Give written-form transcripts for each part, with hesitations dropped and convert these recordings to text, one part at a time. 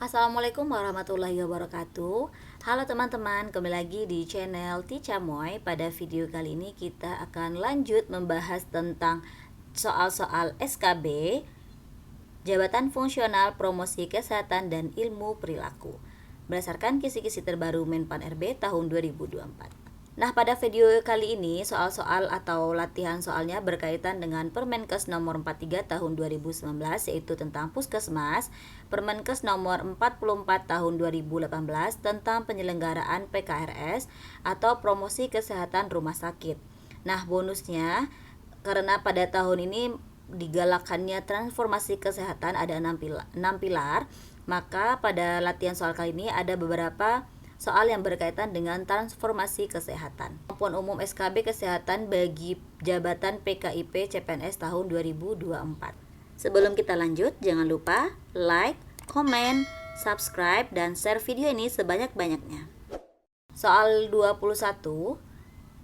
Assalamualaikum warahmatullahi wabarakatuh. Halo teman-teman, kembali lagi di channel Tica Moy. Pada video kali ini kita akan lanjut membahas tentang soal-soal SKB, Jabatan Fungsional Promosi Kesehatan dan Ilmu Perilaku, berdasarkan kisi-kisi terbaru Menpan RB tahun 2024. Nah, pada video kali ini soal-soal atau latihan soalnya berkaitan dengan Permenkes nomor 43 tahun 2019, yaitu tentang Puskesmas, Permenkes nomor 44 tahun 2018 tentang penyelenggaraan PKRS atau promosi kesehatan rumah sakit. Nah, bonusnya karena pada tahun ini digalakannya transformasi kesehatan ada 6 pilar, maka pada latihan soal kali ini ada beberapa soal yang berkaitan dengan transformasi kesehatan. Kemampuan umum SKB kesehatan bagi jabatan PKIP CPNS tahun 2024. Sebelum kita lanjut, jangan lupa like, komen, subscribe, dan share video ini sebanyak-banyaknya. Soal 21.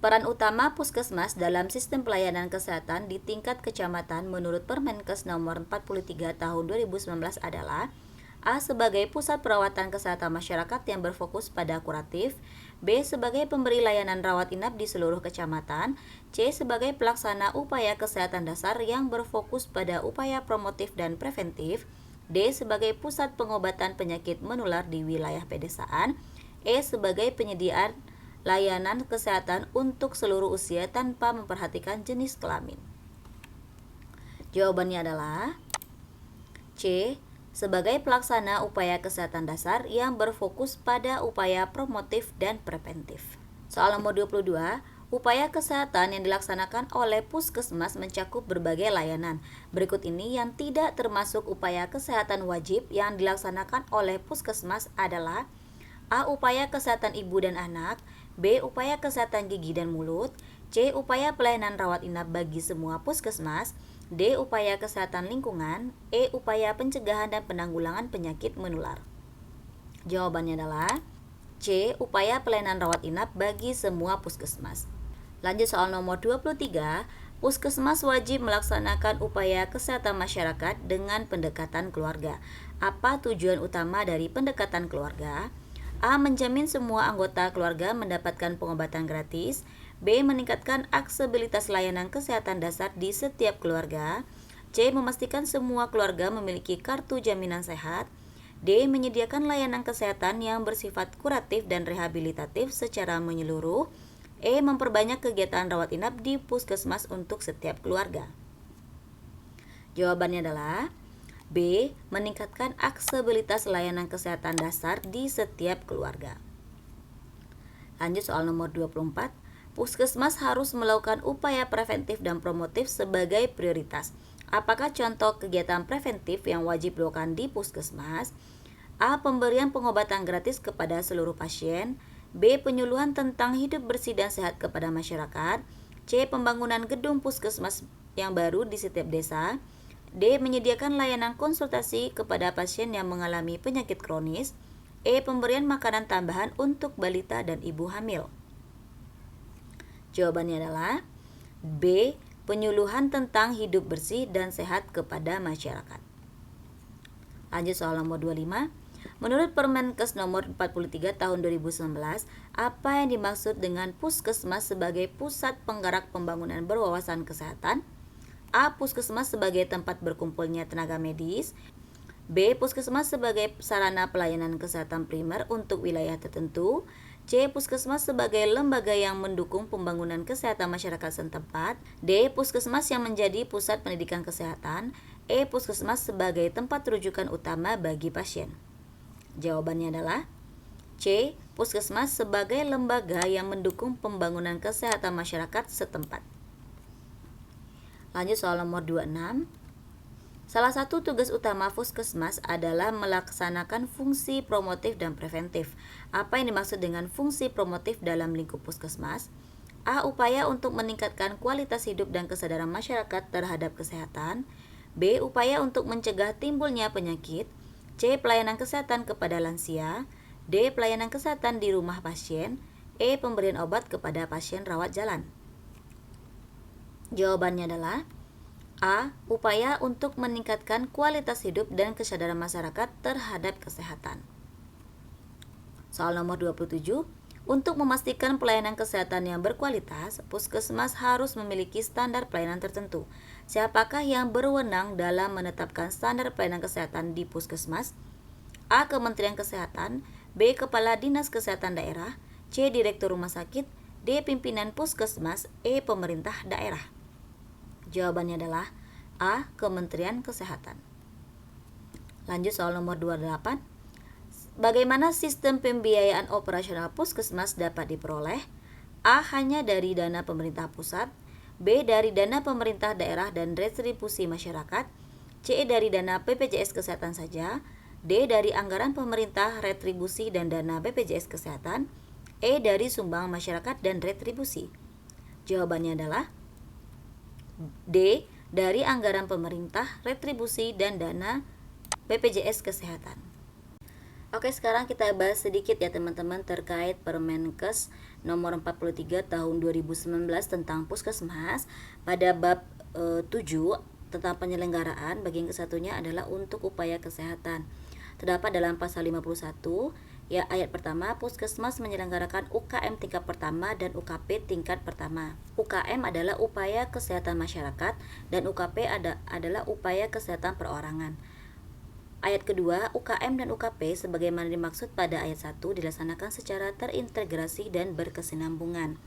Peran utama Puskesmas dalam sistem pelayanan kesehatan di tingkat kecamatan menurut Permenkes nomor 43 tahun 2019 adalah: A. Sebagai pusat perawatan kesehatan masyarakat yang berfokus pada kuratif. B. Sebagai pemberi layanan rawat inap di seluruh kecamatan. C. Sebagai pelaksana upaya kesehatan dasar yang berfokus pada upaya promotif dan preventif. D. Sebagai pusat pengobatan penyakit menular di wilayah pedesaan. E. Sebagai penyediaan layanan kesehatan untuk seluruh usia tanpa memperhatikan jenis kelamin. Jawabannya adalah C. Sebagai pelaksana upaya kesehatan dasar yang berfokus pada upaya promotif dan preventif. Soal nomor 22, upaya kesehatan yang dilaksanakan oleh Puskesmas mencakup berbagai layanan. Berikut ini yang tidak termasuk upaya kesehatan wajib yang dilaksanakan oleh Puskesmas adalah: A. Upaya kesehatan ibu dan anak. B. Upaya kesehatan gigi dan mulut. C. Upaya pelayanan rawat inap bagi semua puskesmas. D. Upaya kesehatan lingkungan. E. Upaya pencegahan dan penanggulangan penyakit menular. Jawabannya adalah C. Upaya pelayanan rawat inap bagi semua puskesmas. Lanjut soal nomor 23. Puskesmas wajib melaksanakan upaya kesehatan masyarakat dengan pendekatan keluarga. Apa tujuan utama dari pendekatan keluarga? A. Menjamin semua anggota keluarga mendapatkan pengobatan gratis. B. Meningkatkan aksesibilitas layanan kesehatan dasar di setiap keluarga. C. Memastikan semua keluarga memiliki kartu jaminan sehat. D. Menyediakan layanan kesehatan yang bersifat kuratif dan rehabilitatif secara menyeluruh. E. Memperbanyak kegiatan rawat inap di puskesmas untuk setiap keluarga. Jawabannya adalah B. Meningkatkan aksesibilitas layanan kesehatan dasar di setiap keluarga. Lanjut soal nomor 24. Puskesmas harus melakukan upaya preventif dan promotif sebagai prioritas. Apakah contoh kegiatan preventif yang wajib dilakukan di puskesmas? A. Pemberian pengobatan gratis kepada seluruh pasien. B. Penyuluhan tentang hidup bersih dan sehat kepada masyarakat. C. Pembangunan gedung puskesmas yang baru di setiap desa. D. Menyediakan layanan konsultasi kepada pasien yang mengalami penyakit kronis. E. Pemberian makanan tambahan untuk balita dan ibu hamil. Jawabannya adalah B. Penyuluhan tentang hidup bersih dan sehat kepada masyarakat. Lanjut soal nomor 25. Menurut Permenkes nomor 43 tahun 2019, apa yang dimaksud dengan Puskesmas sebagai pusat penggerak pembangunan berwawasan kesehatan? A. Puskesmas sebagai tempat berkumpulnya tenaga medis. B. Puskesmas sebagai sarana pelayanan kesehatan primer untuk wilayah tertentu. C. Puskesmas sebagai lembaga yang mendukung pembangunan kesehatan masyarakat setempat. D. Puskesmas yang menjadi pusat pendidikan kesehatan. E. Puskesmas sebagai tempat rujukan utama bagi pasien. Jawabannya adalah C. Puskesmas sebagai lembaga yang mendukung pembangunan kesehatan masyarakat setempat. Lanjut soal nomor 26. Salah satu tugas utama puskesmas adalah melaksanakan fungsi promotif dan preventif. Apa yang dimaksud dengan fungsi promotif dalam lingkup puskesmas? A. Upaya untuk meningkatkan kualitas hidup dan kesadaran masyarakat terhadap kesehatan. B. Upaya untuk mencegah timbulnya penyakit. C. Pelayanan kesehatan kepada lansia. D. Pelayanan kesehatan di rumah pasien. E. Pemberian obat kepada pasien rawat jalan. Jawabannya adalah A. Upaya untuk meningkatkan kualitas hidup dan kesadaran masyarakat terhadap kesehatan. Soal nomor 27. Untuk memastikan pelayanan kesehatan yang berkualitas, puskesmas harus memiliki standar pelayanan tertentu. Siapakah yang berwenang dalam menetapkan standar pelayanan kesehatan di puskesmas? A. Kementerian Kesehatan, B. Kepala Dinas Kesehatan Daerah, C. Direktur Rumah Sakit, D. Pimpinan Puskesmas, E. Pemerintah daerah. Jawabannya adalah A. Kementerian Kesehatan. Lanjut soal nomor 28. Bagaimana sistem pembiayaan operasional puskesmas dapat diperoleh? A. Hanya dari dana pemerintah pusat, B. Dari dana pemerintah daerah dan retribusi masyarakat, C. Dari dana BPJS Kesehatan saja, D. Dari anggaran pemerintah, retribusi dan dana BPJS Kesehatan, E. Dari sumbang masyarakat dan retribusi. Jawabannya adalah D. Dari anggaran pemerintah, retribusi dan dana BPJS Kesehatan. Oke, sekarang kita bahas sedikit ya teman-teman terkait Permenkes nomor 43 tahun 2019 tentang puskesmas. Pada bab 7 tentang penyelenggaraan, bagian kesatunya adalah untuk upaya kesehatan. Terdapat dalam pasal 51 ya, ayat pertama, puskesmas menyelenggarakan UKM tingkat pertama dan UKP tingkat pertama. UKM adalah upaya kesehatan masyarakat dan UKP adalah upaya kesehatan perorangan. Ayat kedua, UKM dan UKP sebagaimana dimaksud pada ayat 1 dilaksanakan secara terintegrasi dan berkesinambungan.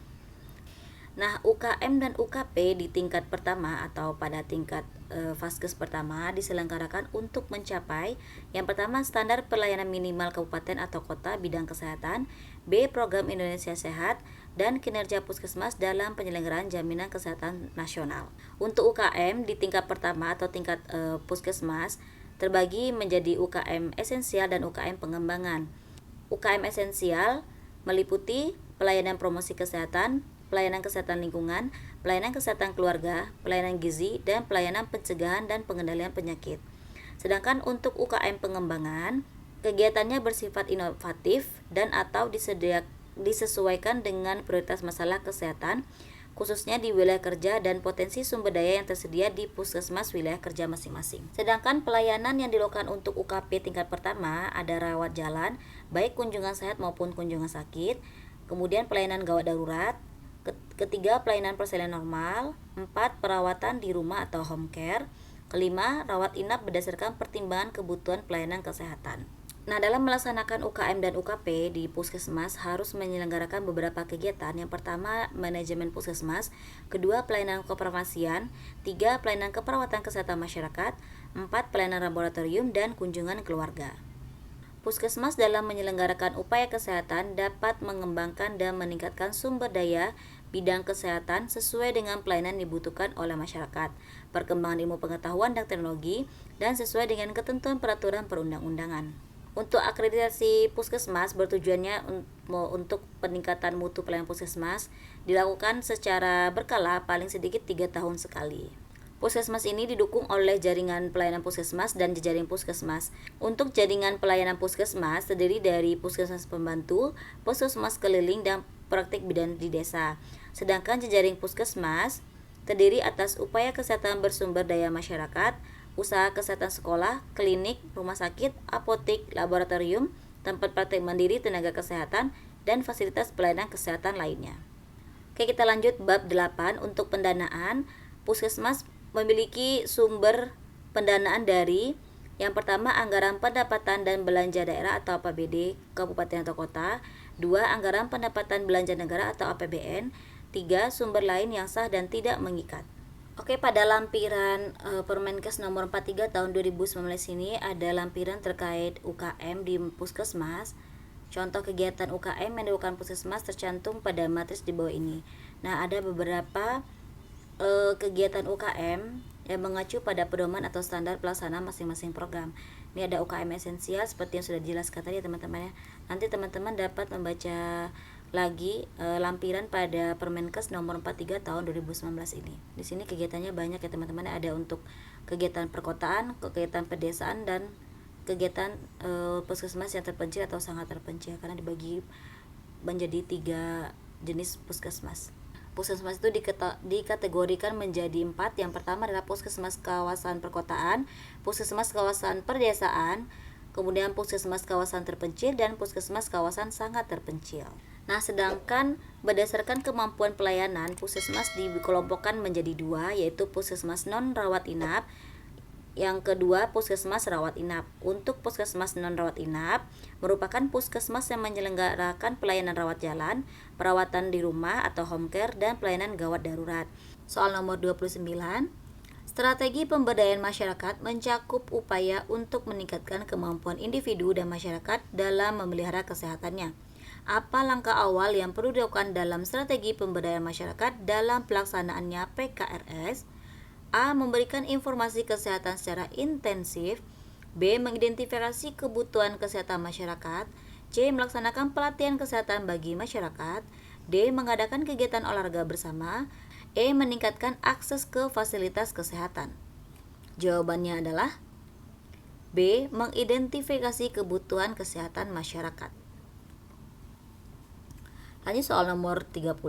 Nah, UKM dan UKP di tingkat pertama atau pada tingkat Vaskes pertama diselenggarakan untuk mencapai yang pertama, standar pelayanan minimal kabupaten atau kota bidang kesehatan, B. Program Indonesia Sehat, dan kinerja puskesmas dalam penyelenggaraan jaminan kesehatan nasional. Untuk UKM di tingkat pertama atau tingkat puskesmas terbagi menjadi UKM esensial dan UKM pengembangan. UKM esensial meliputi pelayanan promosi kesehatan, pelayanan kesehatan lingkungan, pelayanan kesehatan keluarga, pelayanan gizi, dan pelayanan pencegahan dan pengendalian penyakit. Sedangkan untuk UKM pengembangan, kegiatannya bersifat inovatif dan atau disesuaikan dengan prioritas masalah kesehatan, khususnya di wilayah kerja dan potensi sumber daya yang tersedia di puskesmas wilayah kerja masing-masing. Sedangkan pelayanan yang dilakukan untuk UKP tingkat pertama ada rawat jalan, baik kunjungan sehat maupun kunjungan sakit, kemudian pelayanan gawat darurat, ketiga pelayanan persalinan normal, 4 perawatan di rumah atau home care, kelima rawat inap berdasarkan pertimbangan kebutuhan pelayanan kesehatan. Nah, dalam melaksanakan UKM dan UKP di puskesmas harus menyelenggarakan beberapa kegiatan. Yang pertama, manajemen puskesmas, kedua, pelayanan kefarmasian, tiga, pelayanan keperawatan kesehatan masyarakat, 4, pelayanan laboratorium dan kunjungan keluarga. Puskesmas dalam menyelenggarakan upaya kesehatan dapat mengembangkan dan meningkatkan sumber daya bidang kesehatan sesuai dengan pelayanan dibutuhkan oleh masyarakat, perkembangan ilmu pengetahuan dan teknologi, dan sesuai dengan ketentuan peraturan perundang-undangan. Untuk akreditasi puskesmas bertujuannya untuk peningkatan mutu pelayanan puskesmas dilakukan secara berkala paling sedikit 3 tahun sekali. Puskesmas ini didukung oleh jaringan pelayanan puskesmas dan jejaring puskesmas. Untuk jaringan pelayanan puskesmas terdiri dari puskesmas pembantu, puskesmas keliling, dan praktik bidan di desa. Sedangkan jejaring puskesmas terdiri atas upaya kesehatan bersumber daya masyarakat, usaha kesehatan sekolah, klinik, rumah sakit, apotek, laboratorium, tempat praktek mandiri tenaga kesehatan, dan fasilitas pelayanan kesehatan lainnya. Oke, kita lanjut bab 8 untuk pendanaan. Puskesmas memiliki sumber pendanaan dari yang pertama, anggaran pendapatan dan belanja daerah atau APBD kabupaten atau kota, 2, anggaran pendapatan belanja negara atau APBN, 3, sumber lain yang sah dan tidak mengikat. Oke, pada lampiran Permenkes nomor 43 tahun 2019 ini ada lampiran terkait UKM di puskesmas. Contoh kegiatan UKM yang dilakukan puskesmas tercantum pada matris di bawah ini. Nah, ada beberapa kegiatan UKM yang mengacu pada pedoman atau standar pelaksanaan masing-masing program. Ini ada UKM esensial seperti yang sudah dijelaskan tadi ya teman-teman ya. Nanti teman-teman dapat membaca lagi lampiran pada Permenkes nomor 43 tahun 2019 ini. Di sini kegiatannya banyak ya teman-teman, ada untuk kegiatan perkotaan, kegiatan pedesaan, dan kegiatan puskesmas yang terpencil atau sangat terpencil, karena dibagi menjadi 3 jenis puskesmas. Puskesmas itu dikategorikan menjadi 4. Yang pertama adalah puskesmas kawasan perkotaan, puskesmas kawasan perdesaan, kemudian puskesmas kawasan terpencil, dan puskesmas kawasan sangat terpencil. Nah, sedangkan berdasarkan kemampuan pelayanan, puskesmas dikelompokkan menjadi 2, yaitu puskesmas non-rawat inap. Yang kedua, puskesmas rawat inap. Untuk puskesmas non-rawat inap merupakan puskesmas yang menyelenggarakan pelayanan rawat jalan, perawatan di rumah atau home care, dan pelayanan gawat darurat. Soal nomor 29. Strategi pemberdayaan masyarakat mencakup upaya untuk meningkatkan kemampuan individu dan masyarakat dalam memelihara kesehatannya. Apa langkah awal yang perlu dilakukan dalam strategi pemberdayaan masyarakat dalam pelaksanaannya PKRS? A. Memberikan informasi kesehatan secara intensif. B. Mengidentifikasi kebutuhan kesehatan masyarakat. C. Melaksanakan pelatihan kesehatan bagi masyarakat. D. Mengadakan kegiatan olahraga bersama. E. Meningkatkan akses ke fasilitas kesehatan. Jawabannya adalah B. Mengidentifikasi kebutuhan kesehatan masyarakat. Lanjut soal nomor 30.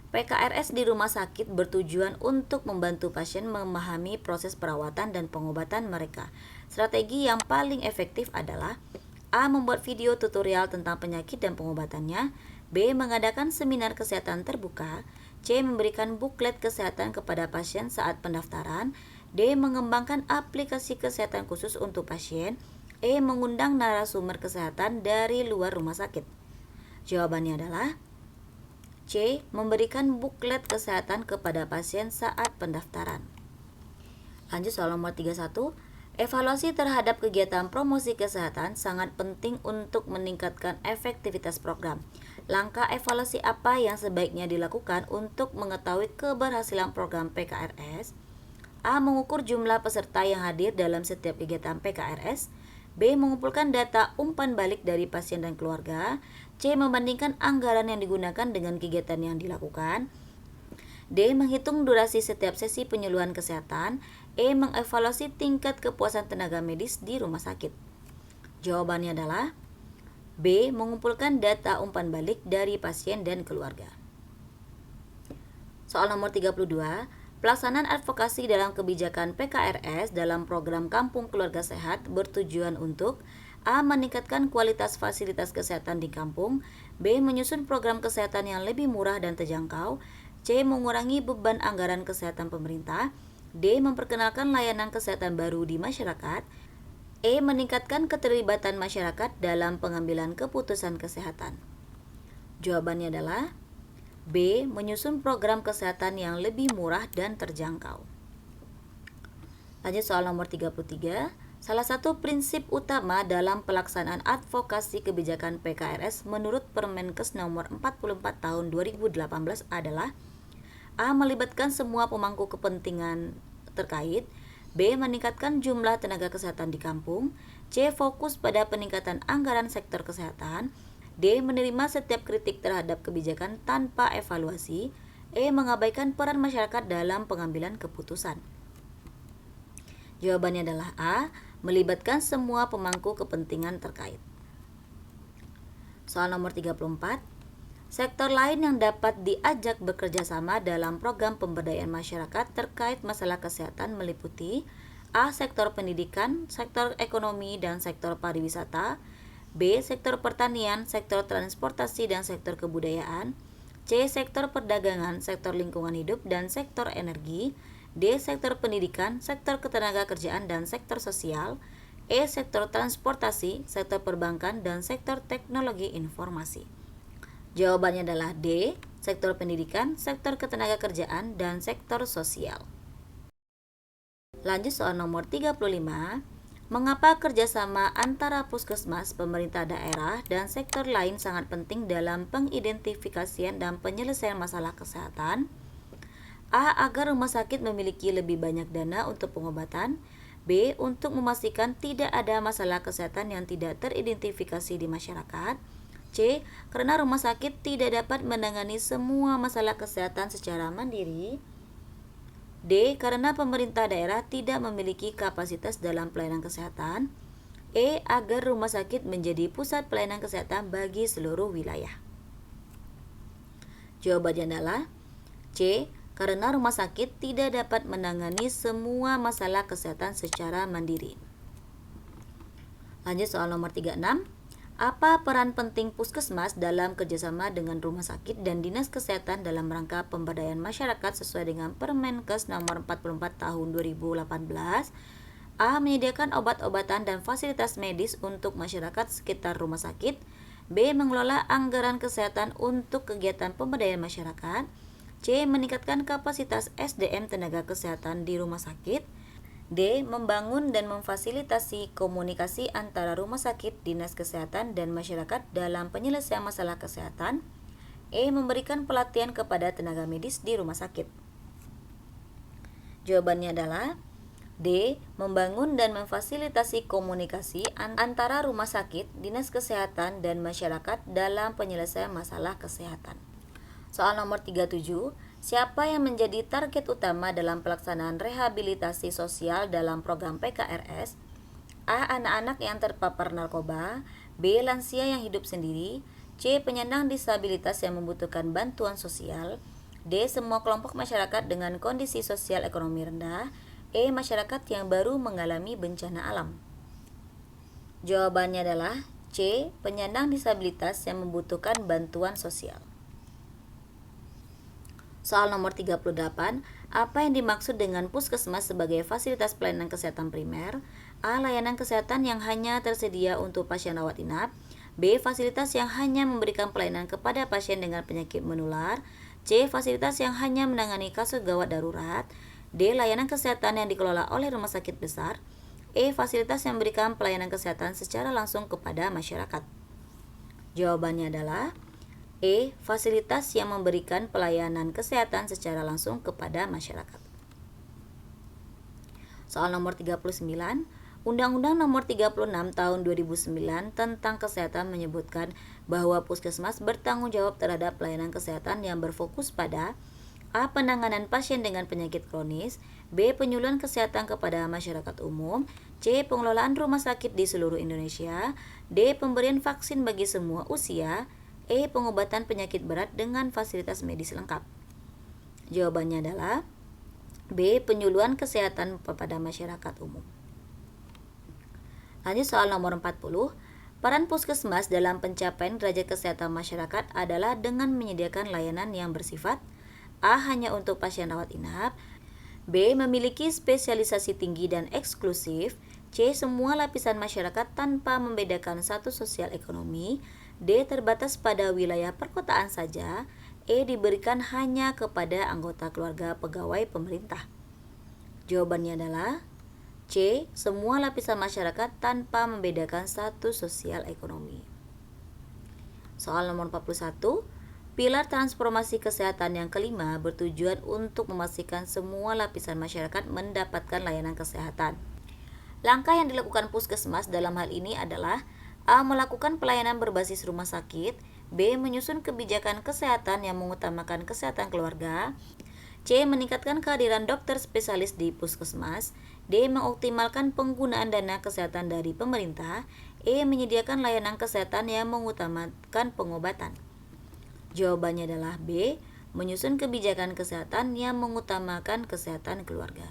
PKRS di rumah sakit bertujuan untuk membantu pasien memahami proses perawatan dan pengobatan mereka. Strategi yang paling efektif adalah A. Membuat video tutorial tentang penyakit dan pengobatannya. B. Mengadakan seminar kesehatan terbuka. C. Memberikan buklet kesehatan kepada pasien saat pendaftaran. D. Mengembangkan aplikasi kesehatan khusus untuk pasien. E. Mengundang narasumber kesehatan dari luar rumah sakit. Jawabannya adalah C. Memberikan buklet kesehatan kepada pasien saat pendaftaran. Lanjut soal nomor 31. Evaluasi terhadap kegiatan promosi kesehatan sangat penting untuk meningkatkan efektivitas program. Langkah evaluasi apa yang sebaiknya dilakukan untuk mengetahui keberhasilan program PKRS? A. Mengukur jumlah peserta yang hadir dalam setiap kegiatan PKRS. B. Mengumpulkan data umpan balik dari pasien dan keluarga. C. Membandingkan anggaran yang digunakan dengan kegiatan yang dilakukan. D. Menghitung durasi setiap sesi penyuluhan kesehatan. E. Mengevaluasi tingkat kepuasan tenaga medis di rumah sakit. Jawabannya adalah B. Mengumpulkan data umpan balik dari pasien dan keluarga. Soal nomor 32. Pelaksanaan advokasi dalam kebijakan PKRS dalam program Kampung Keluarga Sehat bertujuan untuk A. Meningkatkan kualitas fasilitas kesehatan di kampung. B. Menyusun program kesehatan yang lebih murah dan terjangkau. C. Mengurangi beban anggaran kesehatan pemerintah. D. Memperkenalkan layanan kesehatan baru di masyarakat. E. Meningkatkan keterlibatan masyarakat dalam pengambilan keputusan kesehatan. Jawabannya adalah B. Menyusun program kesehatan yang lebih murah dan terjangkau. Lanjut soal nomor 33. Salah satu prinsip utama dalam pelaksanaan advokasi kebijakan PKRS menurut Permenkes nomor 44 tahun 2018 adalah A. Melibatkan semua pemangku kepentingan terkait. B. Meningkatkan jumlah tenaga kesehatan di kampung. C. Fokus pada peningkatan anggaran sektor kesehatan. D. Menerima setiap kritik terhadap kebijakan tanpa evaluasi. E. Mengabaikan peran masyarakat dalam pengambilan keputusan. Jawabannya adalah A. Melibatkan semua pemangku kepentingan terkait. Soal nomor 34. Sektor lain yang dapat diajak bekerja sama dalam program pemberdayaan masyarakat terkait masalah kesehatan meliputi A. Sektor pendidikan, sektor ekonomi, dan sektor pariwisata. B. Sektor pertanian, sektor transportasi, dan sektor kebudayaan. C. Sektor perdagangan, sektor lingkungan hidup, dan sektor energi. D. Sektor pendidikan, sektor ketenagakerjaan, dan sektor sosial. E. Sektor transportasi, sektor perbankan, dan sektor teknologi informasi. Jawabannya adalah D. Sektor pendidikan, sektor ketenagakerjaan, dan sektor sosial. Lanjut soal nomor 35. Mengapa kerjasama antara puskesmas, pemerintah daerah, dan sektor lain sangat penting dalam pengidentifikasian dan penyelesaian masalah kesehatan? A. Agar rumah sakit memiliki lebih banyak dana untuk pengobatan. B. Untuk memastikan tidak ada masalah kesehatan yang tidak teridentifikasi di masyarakat. C. Karena rumah sakit tidak dapat menangani semua masalah kesehatan secara mandiri. D. Karena pemerintah daerah tidak memiliki kapasitas dalam pelayanan kesehatan. E. Agar rumah sakit menjadi pusat pelayanan kesehatan bagi seluruh wilayah. Jawabannya adalah C. Karena rumah sakit tidak dapat menangani semua masalah kesehatan secara mandiri. Lanjut soal nomor 36. Apa peran penting puskesmas dalam kerjasama dengan rumah sakit dan dinas kesehatan dalam rangka pemberdayaan masyarakat sesuai dengan Permenkes nomor 44 tahun 2018? A. Menyediakan obat-obatan dan fasilitas medis untuk masyarakat sekitar rumah sakit. B. Mengelola anggaran kesehatan untuk kegiatan pemberdayaan masyarakat. C. Meningkatkan kapasitas SDM tenaga kesehatan di rumah sakit. D. Membangun dan memfasilitasi komunikasi antara rumah sakit, dinas kesehatan, dan masyarakat dalam penyelesaian masalah kesehatan. E. Memberikan pelatihan kepada tenaga medis di rumah sakit. Jawabannya adalah D. Membangun dan memfasilitasi komunikasi antara rumah sakit, dinas kesehatan, dan masyarakat dalam penyelesaian masalah kesehatan. Soal nomor 37. Siapa yang menjadi target utama dalam pelaksanaan rehabilitasi sosial dalam program PKRS? A. Anak-anak yang terpapar narkoba. B. Lansia yang hidup sendiri. C. Penyandang disabilitas yang membutuhkan bantuan sosial. D. Semua kelompok masyarakat dengan kondisi sosial ekonomi rendah. E. Masyarakat yang baru mengalami bencana alam. Jawabannya adalah C. Penyandang disabilitas yang membutuhkan bantuan sosial. Soal nomor 38, apa yang dimaksud dengan puskesmas sebagai fasilitas pelayanan kesehatan primer? A. Layanan kesehatan yang hanya tersedia untuk pasien rawat inap. B. Fasilitas yang hanya memberikan pelayanan kepada pasien dengan penyakit menular. C. Fasilitas yang hanya menangani kasus gawat darurat. D. Layanan kesehatan yang dikelola oleh rumah sakit besar. E. Fasilitas yang memberikan pelayanan kesehatan secara langsung kepada masyarakat. Jawabannya adalah E. Fasilitas yang memberikan pelayanan kesehatan secara langsung kepada masyarakat. Soal nomor 39. Undang-Undang nomor 36 tahun 2009 tentang kesehatan menyebutkan bahwa puskesmas bertanggung jawab terhadap pelayanan kesehatan yang berfokus pada A. Penanganan pasien dengan penyakit kronis. B. Penyuluhan kesehatan kepada masyarakat umum. C. Pengelolaan rumah sakit di seluruh Indonesia. D. Pemberian vaksin bagi semua usia. E. Pengobatan penyakit berat dengan fasilitas medis lengkap. Jawabannya adalah B. Penyuluhan kesehatan kepada masyarakat umum. Lanjut soal nomor 40. Peran puskesmas dalam pencapaian derajat kesehatan masyarakat adalah dengan menyediakan layanan yang bersifat A. Hanya untuk pasien rawat inap. B. Memiliki spesialisasi tinggi dan eksklusif. C. Semua lapisan masyarakat tanpa membedakan status sosial ekonomi. D. Terbatas pada wilayah perkotaan saja. E. Diberikan hanya kepada anggota keluarga pegawai pemerintah. Jawabannya adalah C. Semua lapisan masyarakat tanpa membedakan status sosial ekonomi. Soal nomor 41. Pilar transformasi kesehatan yang kelima bertujuan untuk memastikan semua lapisan masyarakat mendapatkan layanan kesehatan. Langkah yang dilakukan puskesmas dalam hal ini adalah A. Melakukan pelayanan berbasis rumah sakit. B. Menyusun kebijakan kesehatan yang mengutamakan kesehatan keluarga. C. Meningkatkan kehadiran dokter spesialis di puskesmas. D. Mengoptimalkan penggunaan dana kesehatan dari pemerintah. E. Menyediakan layanan kesehatan yang mengutamakan pengobatan. Jawabannya adalah B. Menyusun kebijakan kesehatan yang mengutamakan kesehatan keluarga.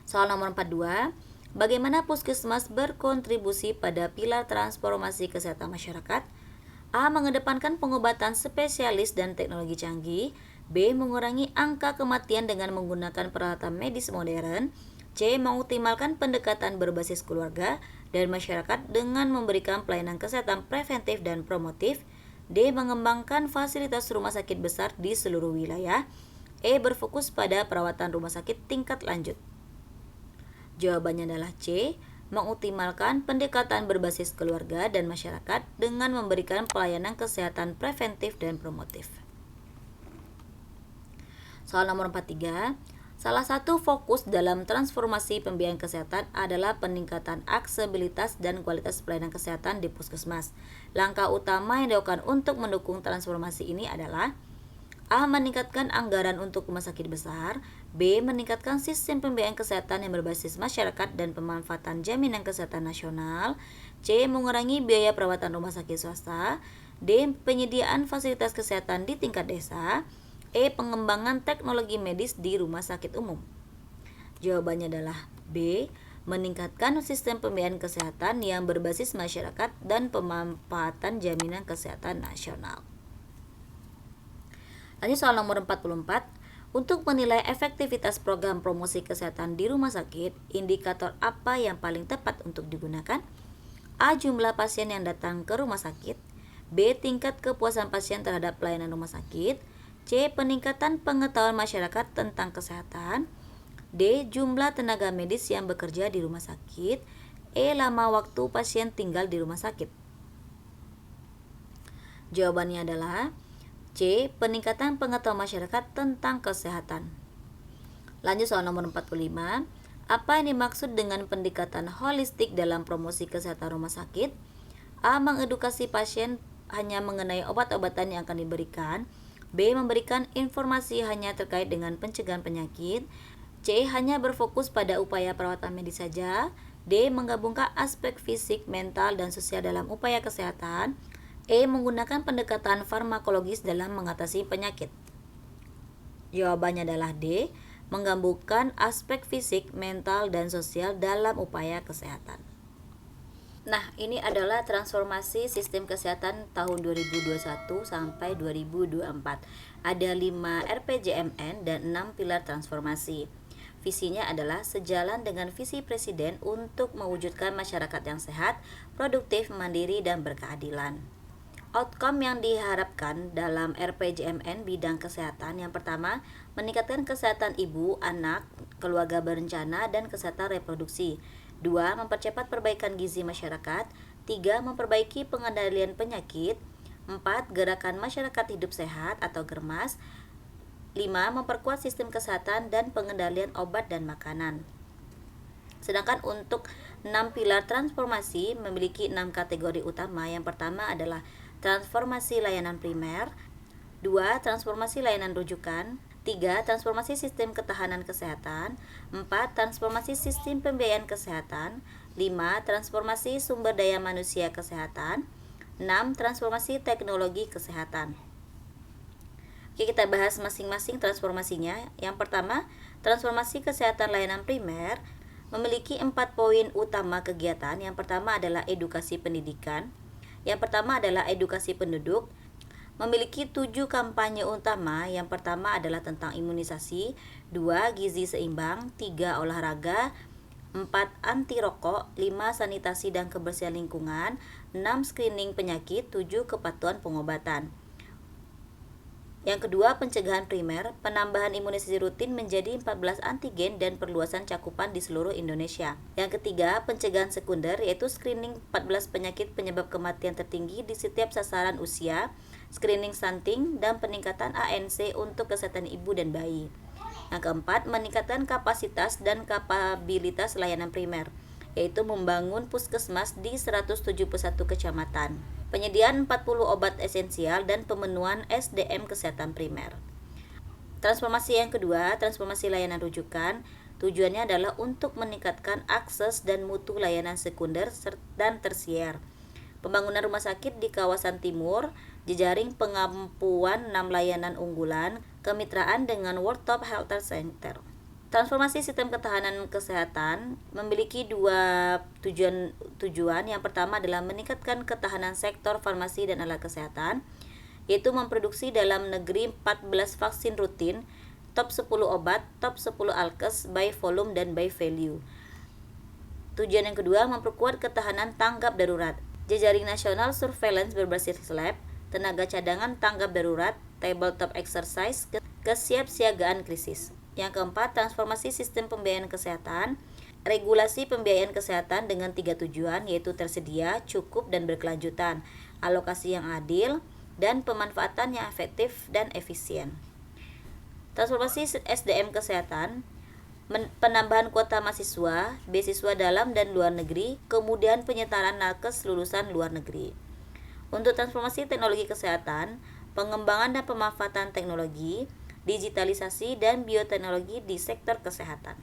Soal nomor 42. Bagaimana puskesmas berkontribusi pada pilar transformasi kesehatan masyarakat? A. Mengedepankan pengobatan spesialis dan teknologi canggih. B. Mengurangi angka kematian dengan menggunakan peralatan medis modern. C. Mengoptimalkan pendekatan berbasis keluarga dan masyarakat dengan memberikan pelayanan kesehatan preventif dan promotif. D. Mengembangkan fasilitas rumah sakit besar di seluruh wilayah. E. Berfokus pada perawatan rumah sakit tingkat lanjut. Jawabannya adalah C. Mengoptimalkan pendekatan berbasis keluarga dan masyarakat dengan memberikan pelayanan kesehatan preventif dan promotif. Soal nomor 43. Salah satu fokus dalam transformasi pembiayaan kesehatan adalah peningkatan aksesibilitas dan kualitas pelayanan kesehatan di puskesmas. Langkah utama yang dilakukan untuk mendukung transformasi ini adalah A. Meningkatkan anggaran untuk rumah sakit besar. B. Meningkatkan sistem pembiayaan kesehatan yang berbasis masyarakat dan pemanfaatan jaminan kesehatan nasional. C. Mengurangi biaya perawatan rumah sakit swasta. D. Penyediaan fasilitas kesehatan di tingkat desa. E. Pengembangan teknologi medis di rumah sakit umum. Jawabannya adalah B. Meningkatkan sistem pembiayaan kesehatan yang berbasis masyarakat dan pemanfaatan jaminan kesehatan nasional. Lanjut soal nomor 44. Untuk menilai efektivitas program promosi kesehatan di rumah sakit, indikator apa yang paling tepat untuk digunakan? A. Jumlah pasien yang datang ke rumah sakit. B. Tingkat kepuasan pasien terhadap pelayanan rumah sakit. C. Peningkatan pengetahuan masyarakat tentang kesehatan. D. Jumlah tenaga medis yang bekerja di rumah sakit. E. Lama waktu pasien tinggal di rumah sakit. Jawabannya adalah C. Peningkatan pengetahuan masyarakat tentang kesehatan. Lanjut soal nomor 45. Apa yang dimaksud dengan pendekatan holistik dalam promosi kesehatan rumah sakit? A. Mengedukasi pasien hanya mengenai obat-obatan yang akan diberikan. B. Memberikan informasi hanya terkait dengan pencegahan penyakit. C. Hanya berfokus pada upaya perawatan medis saja. D. Menggabungkan aspek fisik, mental, dan sosial dalam upaya kesehatan. E. Menggunakan pendekatan farmakologis dalam mengatasi penyakit. Jawabannya adalah D. Menggabungkan aspek fisik, mental, dan sosial dalam upaya kesehatan. Nah, ini adalah transformasi sistem kesehatan tahun 2021 sampai 2024. Ada 5 RPJMN dan 6 pilar transformasi. Visinya adalah sejalan dengan visi Presiden untuk mewujudkan masyarakat yang sehat, produktif, mandiri, dan berkeadilan. Outcome yang diharapkan dalam RPJMN bidang kesehatan yang pertama, meningkatkan kesehatan ibu, anak, keluarga berencana, dan kesehatan reproduksi. 2. Mempercepat perbaikan gizi masyarakat. 3. Memperbaiki pengendalian penyakit. 4. Gerakan masyarakat hidup sehat atau GERMAS. 5. Memperkuat sistem kesehatan dan pengendalian obat dan makanan. Sedangkan untuk 6 pilar transformasi memiliki 6 kategori utama. Yang pertama adalah transformasi layanan primer. 2. Transformasi layanan rujukan. 3. Transformasi sistem ketahanan kesehatan. 4. Transformasi sistem pembiayaan kesehatan. 5. Transformasi sumber daya manusia kesehatan. 6. Transformasi teknologi kesehatan. Oke, kita bahas masing-masing transformasinya. Yang pertama, transformasi kesehatan layanan primer memiliki 4 poin utama kegiatan. Yang pertama adalah edukasi pendidikan. Yang pertama adalah edukasi penduduk. Memiliki 7 kampanye utama. Yang pertama adalah tentang imunisasi, 2. Gizi seimbang, 3. Olahraga, 4. Anti rokok, 5. Sanitasi dan kebersihan lingkungan, 6. Screening penyakit, 7. Kepatuhan pengobatan. Yang kedua, pencegahan primer, penambahan imunisasi rutin menjadi 14 antigen dan perluasan cakupan di seluruh Indonesia. Yang ketiga, pencegahan sekunder, yaitu screening 14 penyakit penyebab kematian tertinggi di setiap sasaran usia, screening stunting, dan peningkatan ANC untuk kesehatan ibu dan bayi. Yang keempat, meningkatkan kapasitas dan kapabilitas layanan primer, yaitu membangun puskesmas di 171 kecamatan. Penyediaan 40 obat esensial dan pemenuhan SDM kesehatan primer. Transformasi yang kedua, transformasi layanan rujukan, tujuannya adalah untuk meningkatkan akses dan mutu layanan sekunder dan tersier. Pembangunan rumah sakit di kawasan timur, jejaring pengampuan 6 layanan unggulan, kemitraan dengan World Top Health Center. Transformasi sistem ketahanan kesehatan memiliki 2 tujuan. Yang pertama adalah meningkatkan ketahanan sektor farmasi dan alat kesehatan, yaitu memproduksi dalam negeri 14 vaksin rutin, top 10 obat, top 10 alkes by volume dan by value. Tujuan yang kedua, memperkuat ketahanan tanggap darurat, jejaring nasional surveillance berbasis lab, tenaga cadangan tanggap darurat, tabletop exercise, kesiapsiagaan krisis. Yang keempat, transformasi sistem pembiayaan kesehatan, regulasi pembiayaan kesehatan dengan 3 tujuan, yaitu tersedia, cukup, dan berkelanjutan, alokasi yang adil, dan pemanfaatan yang efektif dan efisien. Transformasi SDM kesehatan, penambahan kuota mahasiswa, beasiswa dalam dan luar negeri, kemudian penyetaraan nakes lulusan luar negeri. Untuk transformasi teknologi kesehatan, pengembangan dan pemanfaatan teknologi, digitalisasi dan bioteknologi di sektor kesehatan.